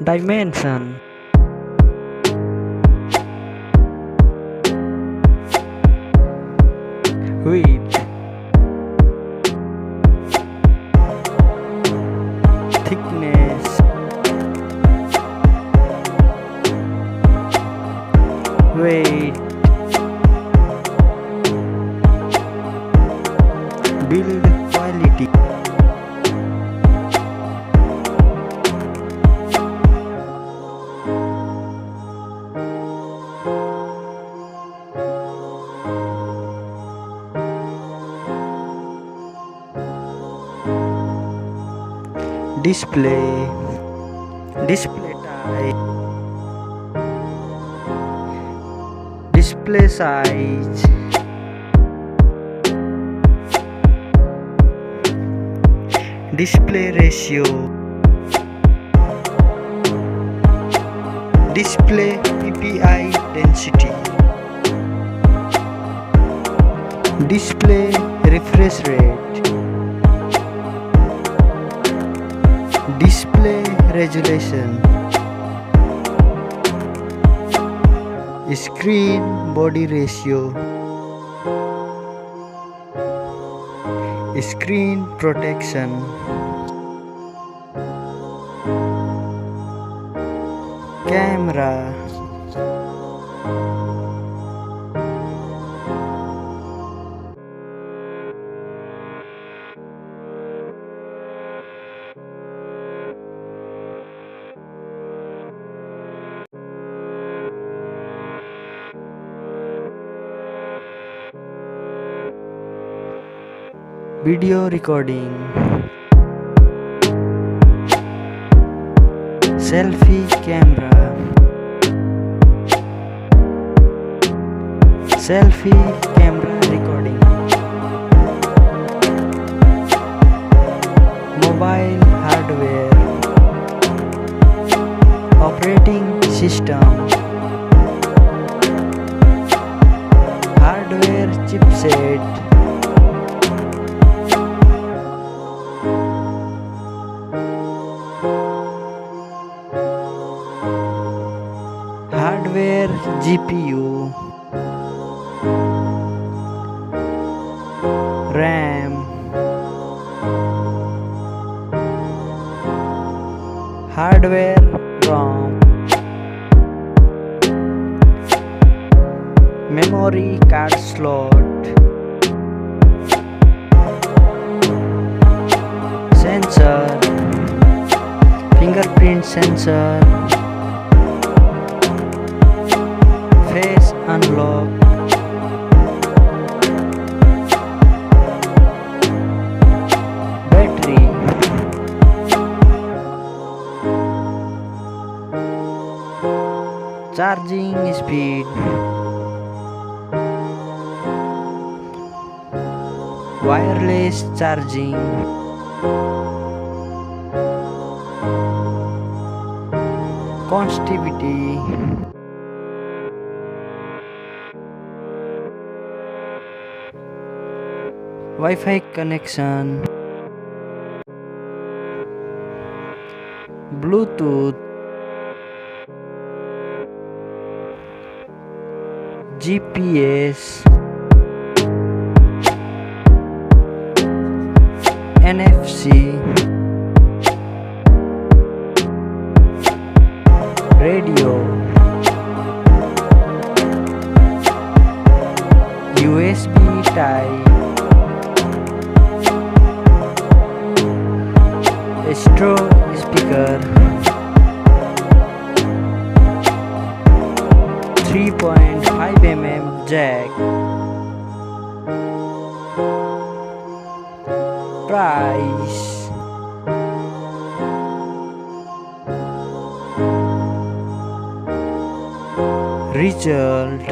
Dimension. Width. Thickness. Weight. Build quality. Display. Display type. Display size. Display ratio. Display PPI density. Display refresh rate. Display resolution. Screen body ratio. Screen protection. Camera. Video recording. Selfie camera. Selfie camera recording. Mobile hardware. Operating system. Hardware chipset. Hardware GPU. RAM. Hardware ROM. Memory card slot. Sensor. Fingerprint sensor. Face unlock. Battery. Charging speed. Wireless charging. Connectivity. Wi-Fi connection. Bluetooth. GPS. NFC. Radio. USB type. Stereo speaker. 3.5 mm jack. Price. Result.